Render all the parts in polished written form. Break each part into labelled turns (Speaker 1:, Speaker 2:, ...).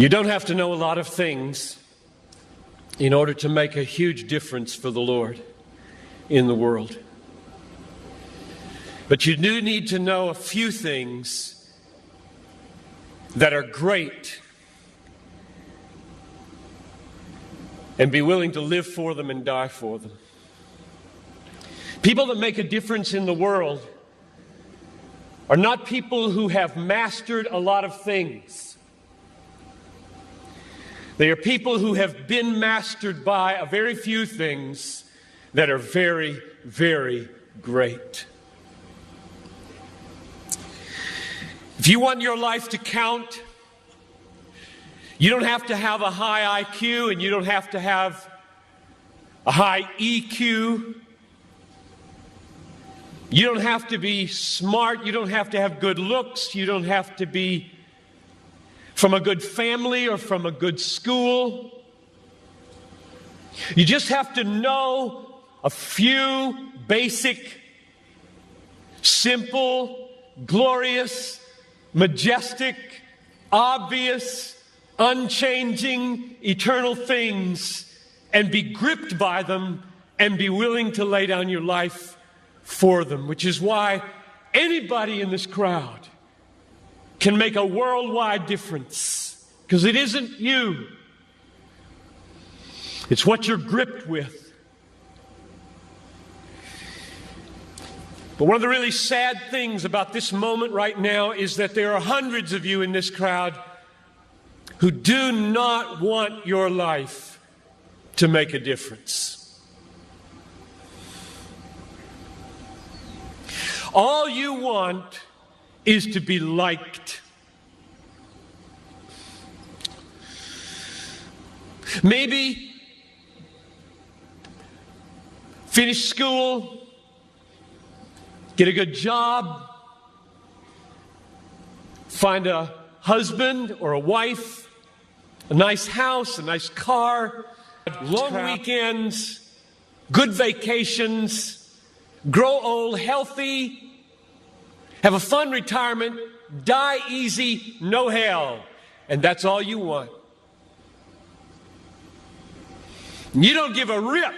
Speaker 1: You don't have to know a lot of things in order to make a huge difference for the Lord in the world. But you do need to know a few things that are great and be willing to live for them and die for them. People that make a difference in the world are not people who have mastered a lot of things. They are people who have been mastered by a very few things that are very, very great. If you want your life to count, you don't have to have a high IQ and you don't have to have a high EQ. You don't have to be smart. You don't have to have good looks. You don't have to be from a good family or from a good school. You just have to know a few basic, simple, glorious, majestic, obvious, unchanging, eternal things and be gripped by them and be willing to lay down your life for them, which is why anybody in this crowd can make a worldwide difference, because it isn't you. It's what you're gripped with. But one of the really sad things about this moment right now is that there are hundreds of you in this crowd who do not want your life to make a difference. All you want is to be liked. Maybe finish school, get a good job, find a husband or a wife, a nice house, a nice car, long weekends, good vacations, grow old healthy, have a fun retirement, die easy, no hell. And that's all you want. You don't give a rip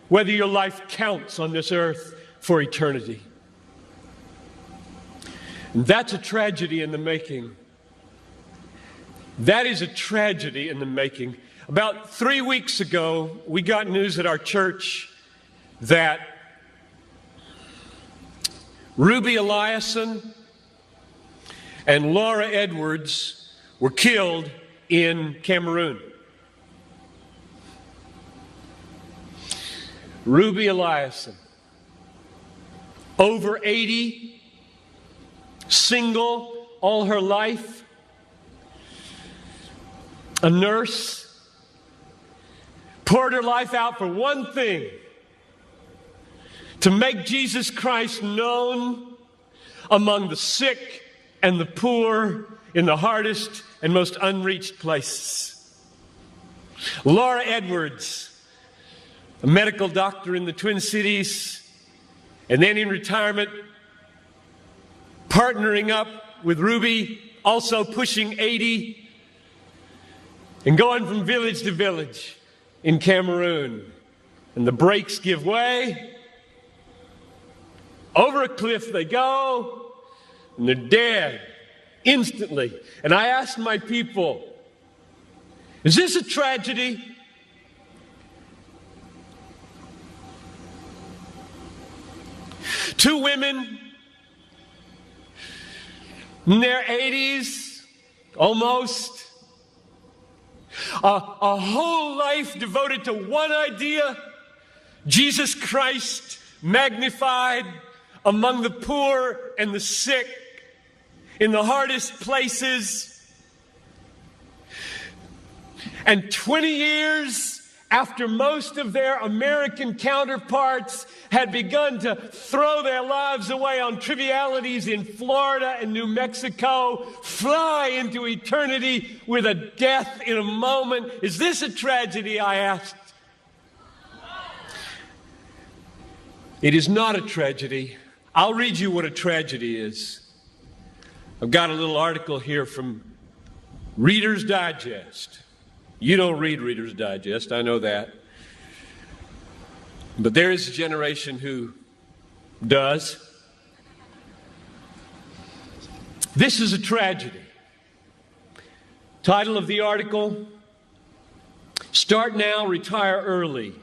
Speaker 1: whether your life counts on this earth for eternity. And that's a tragedy in the making. That is a tragedy in the making. About 3 weeks ago, we got news at our church that Ruby Eliason and Laura Edwards were killed in Cameroon. Ruby Eliason, over 80, single all her life, a nurse, poured her life out for one thing: to make Jesus Christ known among the sick and the poor in the hardest and most unreached places. Laura Edwards, a medical doctor in the Twin Cities, and then in retirement, partnering up with Ruby, also pushing 80, and going from village to village in Cameroon. And the brakes give way. Over a cliff they go, and they're dead instantly. And I asked my people, is this a tragedy? Two women in their 80s, almost, a whole life devoted to one idea: Jesus Christ magnified among the poor and the sick, in the hardest places. And 20 years after most of their American counterparts had begun to throw their lives away on trivialities in Florida and New Mexico, fly into eternity with a death in a moment. Is this a tragedy, I asked? It is not a tragedy. I'll read you what a tragedy is. I've got a little article here from Reader's Digest. You don't read Reader's Digest, I know that. But there is a generation who does. This is a tragedy. Title of the article, Start Now, Retire Early.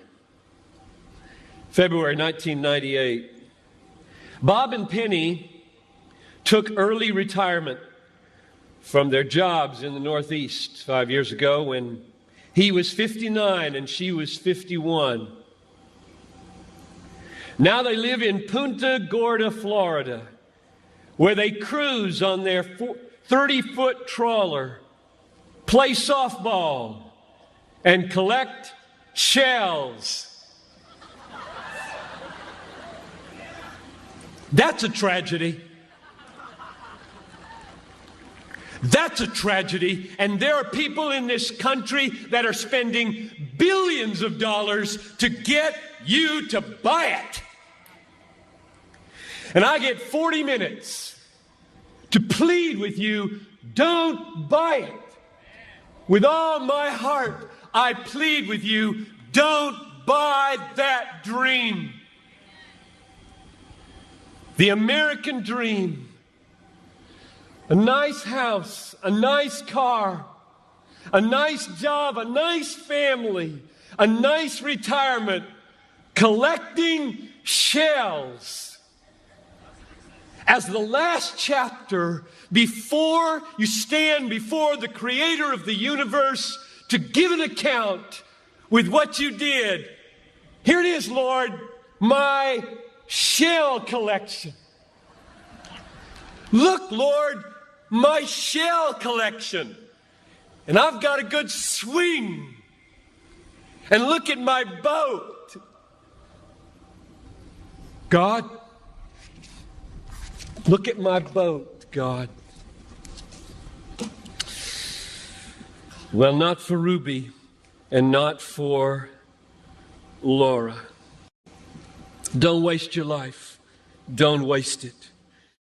Speaker 1: February 1998. Bob and Penny took early retirement from their jobs in the Northeast 5 years ago when he was 59 and she was 51. Now they live in Punta Gorda, Florida, where they cruise on their 30-foot trawler, play softball, and collect shells. That's a tragedy. That's a tragedy. And there are people in this country that are spending billions of dollars to get you to buy it. And I get 40 minutes to plead with you, don't buy it. With all my heart, I plead with you, don't buy that dream. The American dream. A nice house, a nice car, a nice job, a nice family, a nice retirement, collecting shells. As the last chapter, before you stand before the Creator of the universe to give an account with what you did. Here it is, Lord, my shell collection. Look, Lord, my shell collection. And I've got a good swing. And look at my boat. God, look at my boat, God. Well, not for Ruby and not for Laura. Don't waste your life. Don't waste it.